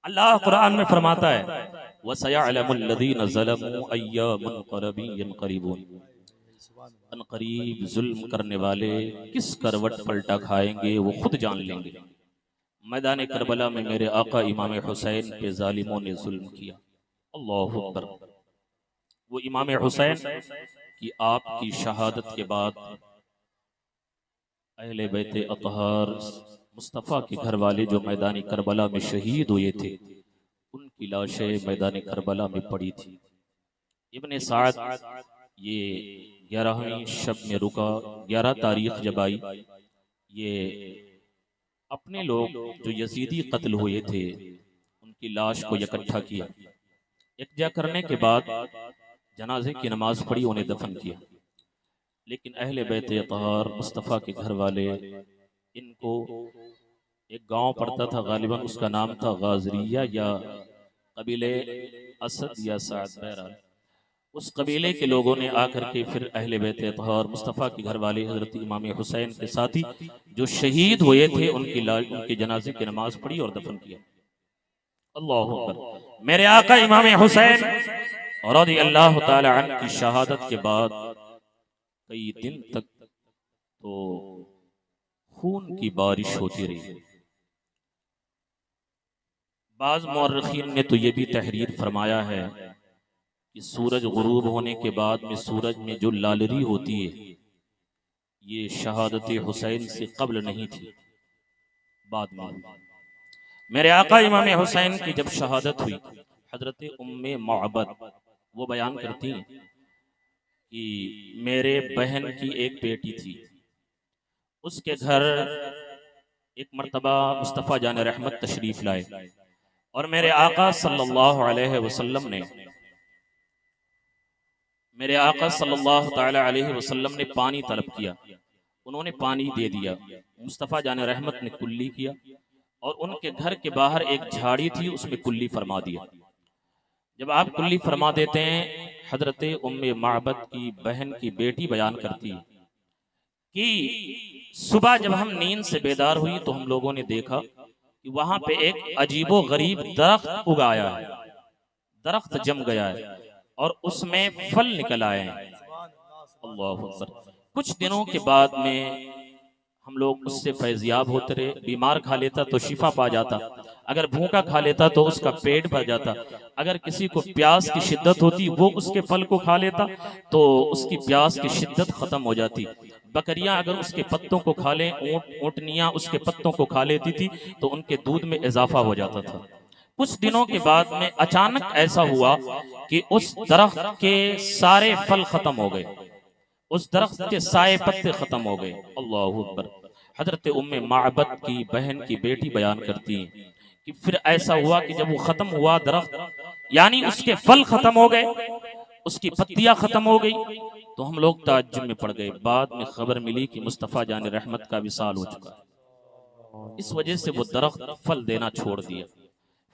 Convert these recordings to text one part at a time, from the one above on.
अल्लाह कुरान में फरमाता है वसयअलमुल्लज़ीना ज़लमू अय्या मुनक़रबी यनक़लिबून, अनक़रीब जुल्म करने वाले किस करवट पलटा खाएंगे वो खुद जान लेंगे। मैदान करबला में मेरे आका इमाम हुसैन पे जालिमों ने जुल्म किया। अल्लाहु अकबर। वो इमाम हुसैन की आपकी शहादत के बाद अहले बैत अतहार मुस्तफ़ा के घर वाले जो मैदान करबला में शहीद हुए थे, उनकी लाशें मैदान करबला में पड़ी थी। इब्ने साद ये 11वीं शब में रुका, 11 तारीख जब आई, ये अपने लोग जो यजीदी कत्ल हुए थे उनकी लाश को इकट्ठा किया। इकट्ठा करने के बाद जनाजे की नमाज पढ़ी, उन्हें दफन किया। लेकिन अहले बैत अतहार मुस्तफ़ा के घर वाले इनको एक गांव पड़ता था, गालिबन उसका नाम था गाजरिया या कबीले असद या साद, बहरहाल उस कबीले के लोगों ने आकर के फिर अहले बैत अतहार मुस्तफ़ा के घर वाले हजरत इमाम हुसैन के साथी जो शहीद हुए थे उनके जनाजे की नमाज पढ़ी और दफन किया। अल्लाहु अकबर। मेरे आका इमाम हुसैन रज़ियल्लाहु ताला अन्हु की शहादत के बाद कई दिन तक तो खून की बारिश होती रही। बाज़ मुअर्रिखीन ने तो ये भी तहरीर फरमाया है कि सूरज गुरूब होने के बाद में सूरज में जो लालरी होती है ये शहादत हुसैन से कब्ल नहीं थी, बाद में। मेरे आका इमाम हुसैन की जब शहादत हुई, हजरत उम्मे मअबद वो बयान करती हैं कि मेरे बहन की एक बेटी थी, उसके घर एक मर्तबा मुस्तफ़ा जान रहमत तशरीफ लाए और मेरे आका सल्लल्लाहु अलैहि वसल्लम ने ने पानी तलब किया, उन्होंने पानी दे दिया। मुस्तफ़ा जान रहमत ने कुल्ली किया और उनके घर के बाहर एक झाड़ी थी, उसमें कुल्ली फरमा दिया। जब आप कुल्ली फरमा देते हैं, हजरत उम्मे मअबद की बहन की बेटी बयान करती है कि सुबह जब हम नींद से बेदार हुई तो हम लोगों ने देखा कि वहां पे एक अजीबो गरीब दरख्त उगाया है, दरख्त जम गया है और उसमें फल निकल आए हैं। अल्लाहु अकबर। कुछ दिनों के बाद में हम लोग उससे फैज़याब होते रहे। बीमार खा लेता तो शिफा पा जाता, अगर भूखा खा लेता तो उसका पेट भर जाता, अगर किसी को प्यास की शिद्दत होती वो उसके फल को खा लेता तो उसकी प्यास की शिद्दत खत्म हो जाती। बकरियां अगर उसके पत्तों को खा लें, ऊँटनियां उसके पत्तों को खा लेती थी तो उनके दूध में इजाफा हो जाता था। कुछ दिनों के बाद में अचानक ऐसा हुआ कि उस दरख्त के सारे फल खत्म हो गए, उस दरख्त के सारे पत्ते खत्म हो गए। अल्लाहु अकबर। हजरत उम्मे मअबद की बहन की बेटी बयान करती है कि फिर ऐसा हुआ कि जब वो खत्म हुआ दरख्त, यानी उसके फल खत्म हो गए, उसकी पत्तियां खत्म हो गई, तो हम लोग ताज्जुब में पड़ गए। बाद में खबर मिली कि मुस्तफ़ा जान रहमत का विसाल हो चुका है, इस वजह से वो दरख्त फल देना छोड़ दिया।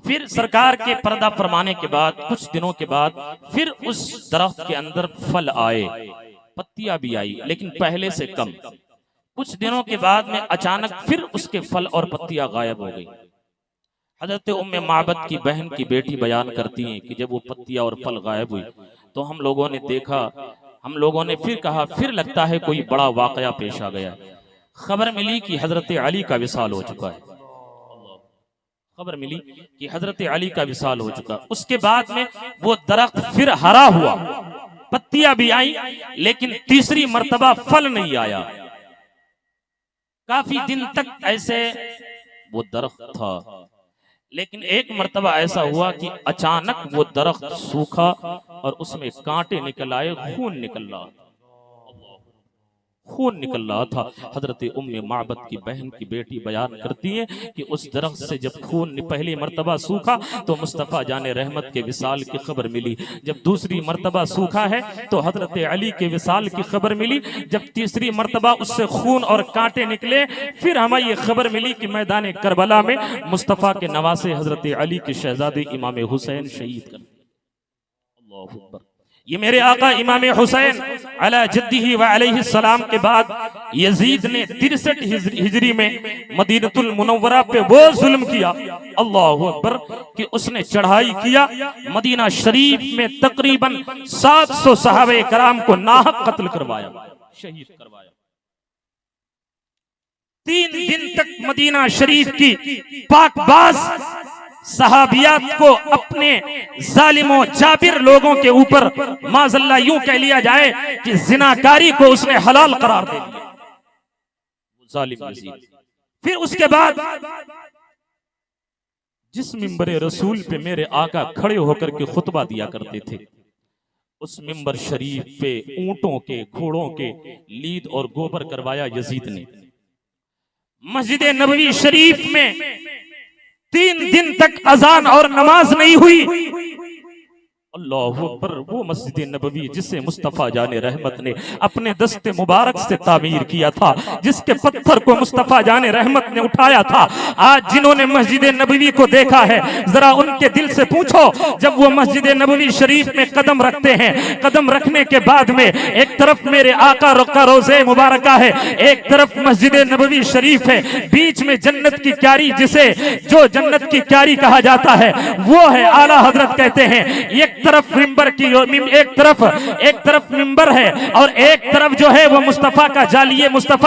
फिर सरकार के पर्दा फरमाने के बाद कुछ दिनों के बाद फिर उस दरख्त के अंदर फल आए, पत्तियां भी आई, लेकिन पहले से कम। कुछ दिनों के बाद में अचानक फिर उसके फल और पत्तियां गायब हो गई। हजरत उम्मे मअबद की बहन की बेटी बयान करती हैं कि जब वो पत्तियां और फल गायब हुई तो हम लोगों ने देखा, हम लोगों ने फिर कहा फिर लगता है कोई बड़ा वाकया पेश आ गया। खबर मिली कि हजरत अली का विसाल हो चुका है। खबर मिली कि हजरत अली का विसाल हो चुका। उसके बाद में वो दरख्त फिर हरा हुआ, पत्तियां भी आई, लेकिन तीसरी मर्तबा फल नहीं आया। काफी दिन तक ऐसे वो दरख्त था, लेकिन एक मर्तबा ऐसा हुआ कि अचानक वो दरख्त सूखा और उसमें कांटे निकल आए, खून निकल रहा, खून निकल रहा था। हजरत उम्मे मअबद की बहन की बेटी बयान करती है कि उस दरख्त से जब खून पहली मर्तबा सूखा तो मुस्तफ़ा जाने रहमत के विसाल की खबर मिली। जब दूसरी मर्तबा सूखा है तो हजरत अली के विसाल की खबर मिली। जब तीसरी मर्तबा उससे खून और कांटे निकले, फिर हमें ये खबर मिली कि मैदान करबला में मुस्तफ़ा के नवासे हजरत अली के शहजादे इमाम हुसैन शहीद कर। अल्लाहु अकबर। ये मेरे आका इमाम हुसैन अला जद्दीही व अलैहि सलाम के बाद यजीद ने 63 हिजरी में मदीनतुल मुनव्वरा पे वो जुल्म किया, अल्लाहु अकबर, कि उसने चढ़ाई किया, मदीना शरीफ में तकरीबन 700 सहाबे कराम को नाहक कत्ल करवाया, शहीद करवाया। 3 दिन तक मदीना शरीफ की पाकबाज सहाबियात को अपने जालिमों जाबिर लोगों के ऊपर माज़अल्लाह यूं कह लिया जाए कि जिनाकारी को उसने हलाल करार दे दिया, जालिम यजीद। फिर उसके बाद जिस मिंबर रसूल पे मेरे आका खड़े होकर के खुतबा दिया करते थे, उस मिंबर शरीफ पे ऊंटों के, घोड़ों के लीद और गोबर करवाया यजीद ने। मस्जिद नबवी शरीफ में 3 दिन तक अजान और नमाज नहीं हुई। अल्लाहु अकबर, वो मस्जिद नबवी जिसे मुस्तफ़ा जाने रहमत ने अपने दस्ते मुबारक से तामीर किया था, जिसके पत्थर को मुस्तफ़ा जाने रहमत ने उठाया था, आज जिन्होंने मस्जिद नबवी को देखा है, जरा उनके दिल से पूछो, जब वो मस्जिद नबवी शरीफ में कदम रखते हैं, कदम रखने के बाद में एक तरफ मेरे आका का रोज़े मुबारका है, एक तरफ मस्जिद नबवी शरीफ है, बीच में जन्नत की क्यारी, जिसे जो जन्नत की क्यारी कहा जाता है वो है आला हजरत कहते हैं। एक तरफ मिंबर की, एक तरफ मिंबर है और एक तरफ जो है वो मुस्तफ़ा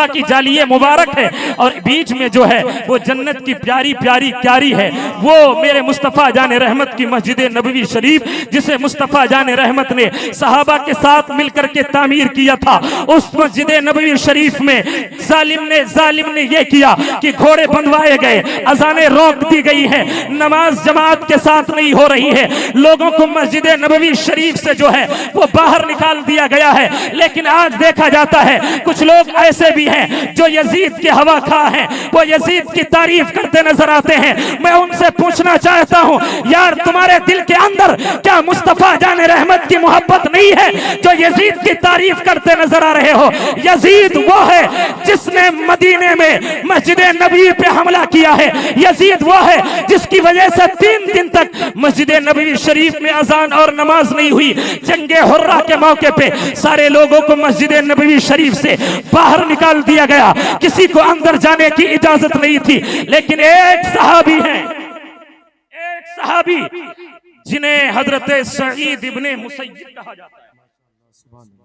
की जालिये मुबारक है, और बीच में जो है वो जन्नत की प्यारी प्यारी क्यारी है। वो मेरे मुस्तफ़ा जाने रहमत की मस्जिद नबवी शरीफ, जिसे मुस्तफ़ा जाने रहमत ने सहाबा के साथ मिलकर के तामीर किया था, उस मस्जिद नबवी शरीफ में जालिम ने ये किया कि घोड़े बंधवाए गए, अजानें रोक दी गई है, नमाज जमात के साथ नहीं हो रही है, लोगों को मस्जिद नबवी शरीफ से जो है वो बाहर निकाल दिया गया है। लेकिन आज देखा जाता है कुछ लोग ऐसे भी हैं जो यजीद के हवा खा हैं, वो यजीद की तारीफ करते नजर आते हैं। मैं उनसे पूछना चाहता हूं, यार तुम्हारे दिल के अंदर क्या मुस्तफ़ा जाने रहमत की मोहब्बत नहीं है जो यजीद की तारीफ करते नजर आ रहे हो? यजीद वो है जिसने मदीने में मस्जिद नबवी पे हमला किया है, यजीद वो है जिसकी वजह से 3 दिन तक मस्जिद नबवी शरीफ में अजान और नमाज नहीं हुई। जंगे हुर्रा के मौके पे सारे लोगों को मस्जिद नबवी शरीफ से बाहर निकाल दिया गया, किसी को अंदर जाने की इजाजत नहीं थी। लेकिन एक सहाबी जिन्हें हजरत सईद इब्ने मुसय्यिब कहा जाता है,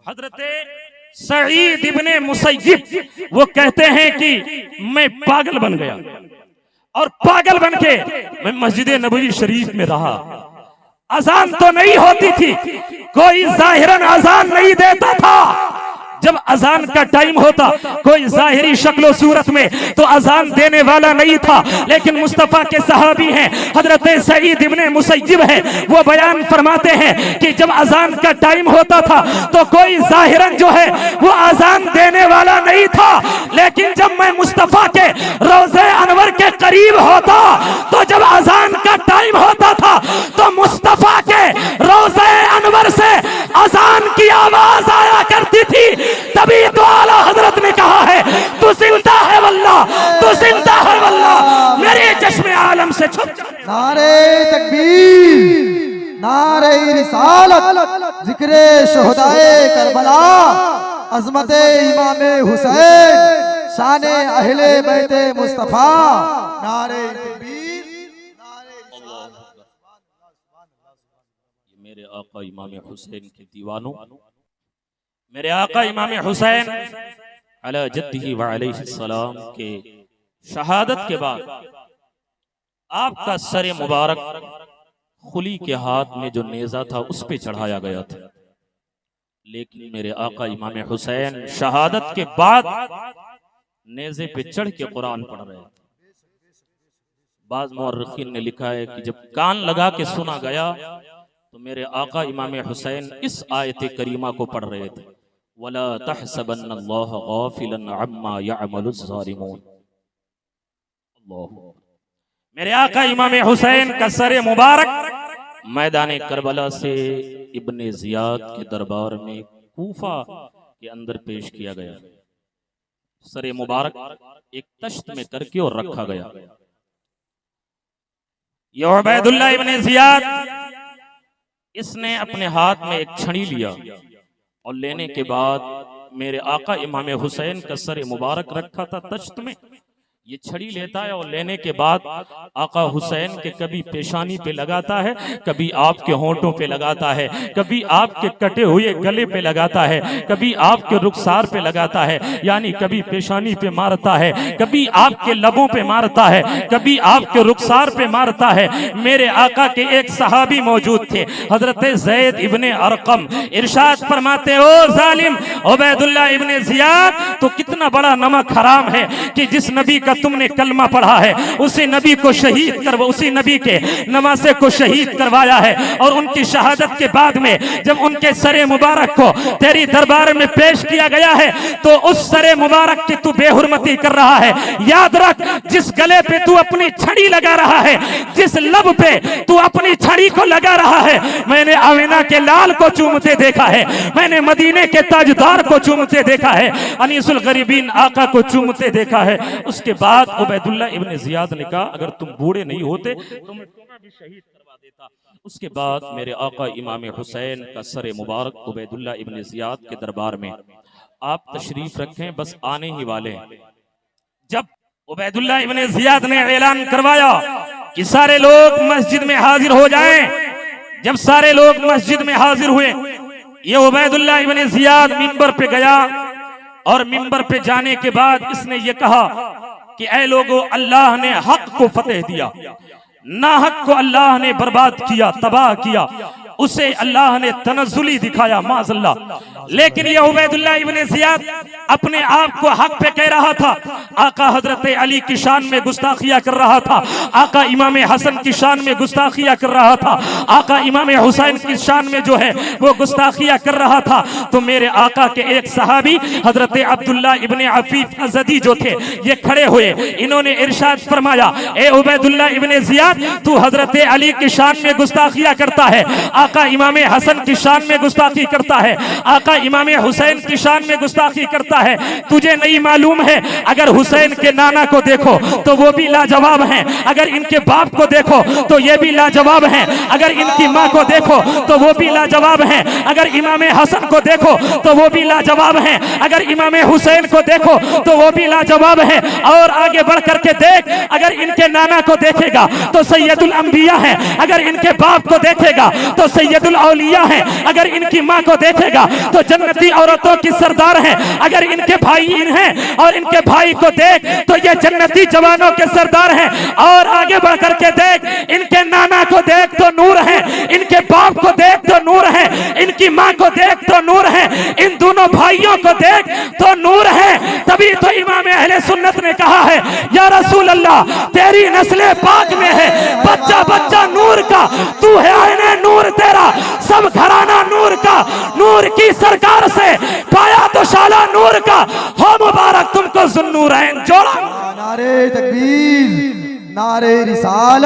हजरत सईद इब्ने मुसय्यिब, वो कहते हैं कि मैं पागल बन गया और पागल बन के मैं मस्जिद नबवी शरीफ में रहा। अजान तो नहीं होती थी, कोई जाहिरन अजान नहीं देता था। जब अजान का टाइम होता कोई जाहिरी शक्लो सूरत में तो अजान देने वाला नहीं था, लेकिन मुस्तफ़ा के सहाबी हैं, हजरत सईद इब्ने मुसय्यिब है, वो बयान फरमाते हैं कि जब अजान का टाइम होता था तो कोई जाहिरन जो है वो अजान देने वाला नहीं था, लेकिन जब मैं मुस्तफ़ा के रोज़े अनवर के करीब होता तो जब अजान का टाइम होता था तो मुस्तफ़ा के रोज़े अनवर से अजान की आवाज आया करती थी। तभी तो आला हजरत ने कहा है, तू जिंदा है वल्लाह, तू जिंदा है वल्लाह, मेरे चश्मे आलम से छुप जा। नारे तकबीर, नारे रिसालत, जिक्रे शुहदाए करबला, अज़मते इमामे हुसैन, शाने अहले बैते मुस्तफा, नारे तकबीर, मेरे आका इमाम हुसैन के दीवानों, मेरे आका इमाम हुसैन अला जद्दीही व अलैहि सलाम के शहादत के बाद आपका सर मुबारक खुली के हाथ में जो नेजा था उस पे चढ़ाया गया था, लेकिन मेरे आका इमाम हुसैन शहादत के बाद नेजे पे चढ़ के कुरान पढ़ रहे थे। बाज़ मुअर्रिखीन ने लिखा है कि जब कान लगा के सुना गया तो मेरे आका इमाम हुसैन इस आयत करीमा को पढ़ रहे थे, वला तहसबन्नल्लाह गाफिलन अम्मा यअमलुज़ ज़ालिमून। अल्लाह, मेरे आका इमाम हुसैन का सर मुबारक मैदान करबला से इब्ने ज़ियाद के दरबार में कूफा के अंदर पेश किया गया। सर मुबारक एक तश्त में करके और रखा गया। ये उबैदुल्लाह इब्ने ज़ियाद इसने अपने हाथ में एक छड़ी लिया और लेने के बाद मेरे आका इमाम हुसैन का सर मुबारक रखा था तश्त में। ये छड़ी लेता है और लेने के बाद आका हुसैन के कभी पेशानी पे लगाता है, कभी आपके होंठों पे लगाता है, कभी आपके कटे हुए गले पे लगाता है, कभी आपके रुखसार पे लगाता है, यानी कभी पेशानी पे मारता है, कभी आपके लबों पे मारता है, कभी आपके रुखसार पे मारता है। मेरे आका के एक सहाबी मौजूद थे, हजरत ज़ैद इब्ने अरकम, इरशाद फरमाते ओ जालिम उबैदुल्लाह इब्ने ज़ियाद, तो कितना बड़ा नमक हराम है कि जिस नबी का तुमने कलमा पढ़ा है उसी नबी को शहीद कर, उसी नबी के नमाज़े को शहीद करवाया है। और उनकी शहादत के बाद में जब उनके सरे मुबारक को तेरी दरबार में पेश किया गया है तो उस सरे मुबारक की तू बेहुरमती कर रहा है। याद रख, जिस गले पे तू अपनी छड़ी लगा रहा है, जिस लब पे तू अपनी छड़ी को लगा रहा है, मैंने आमिना के लाल को चूमते देखा है, मैंने मदीने के ताजदार को चूमते देखा है, अनीसुल गरीबीन आका को चूमते देखा है। उसके बाद उबैदुल्लाह इब्ने ज़ियाद ने कहा अगर तुम बूढ़े नहीं होते तो मैं तुम्हें भी शहीद करवा देता। उसके बाद मेरे आका इमाम हुसैन का सर मुबारक उबैदुल्लाह इब्ने ज़ियाद के दरबार में आप तशरीफ रखें, बस आने ही वाले हैं। जब उबैदुल्लाह इब्ने ज़ियाद ने ऐलान करवाया कि सारे लोग मस्जिद में हाजिर हो जाएं, जब सारे लोग मस्जिद में हाजिर हुए, ये उबैदुल्लाह इब्ने ज़ियाद मिंबर पे गया और मिंबर पे जाने के बाद इसने ये कहा कि ऐ लोगों, अल्लाह ने हक को फतेह दिया, नाहक को अल्लाह ने बर्बाद किया, तबाह किया, उसे अल्लाह ने तनज़्ज़ुली दिखाया माज़अल्लाह। लेकिन ये उबैदुल्लाह इब्ने ज़ियाद अपने आप को हक पे कह रहा था। आका हजरत अली की शान में गुस्ताखिया कर रहा था, आका इमाम हसन की शान में गुस्ताखिया कर रहा था, आका इमाम हुसैन की शान में जो है वो गुस्ताखिया कर रहा था। तो मेरे आका के एक सहाबी हजरत अब्दुल्ला इब्ने अफीफ अज़दी जो थे, ये खड़े हुए, इन्होंने इरशाद फरमाया ए उबैदुल्लाह इब्ने ज़ियाद, तू हजरत अली की शान में गुस्ताखिया करता है, आका इमाम हसन की शान में गुस्ताखी करता है, आका इमाम हुसैन की शान में गुस्ताखी करता है। तुझे नहीं मालूम है, अगर हुसैन के नाना को देखो तो वो भी लाजवाब हैं, अगर इनके बाप को देखो तो ये भी लाजवाब हैं, अगर इनकी माँ को देखो तो वो भी लाजवाब हैं, अगर इमाम हसन को देखो तो वो भी लाजवाब हैं, अगर इमाम हुसैन को देखो तो वो भी लाजवाब हैं। और आगे बढ़ करके देख, अगर इनके नाना को देखेगा तो सैयदुल अंबिया है, अगर इनके बाप को देखेगा तो सैयदुल औलिया है, अगर इनकी माँ को देखेगा तो जन्नती औरतों की सरदार है, अगर इनके भाई इन हैं और इनके भाई को देख तो ये जन्नती जवानों के सरदार हैं। और आगे बढ़ करके देख, इनके नाना को देख तो नूर है, इनके बाप को देख तो नूर है, इनकी माँ को देख तो नूर है, इन दोनों भाइयों को देख तो नूर है। तभी तो इमाम अहले सुन्नत ने कहा है या रसूल अल्लाह, तेरी नस्ले पाक में है बच्चा बच्चा नूर का, तू है आईने नूर तेरा, सब घराना नूर का, नूर की सरकार से पाया तो शाला नूर का, हो मुबारक तुमको ज़ुन्नूरैन जोड़ा। नारे तकबीर, नारे रिसालत।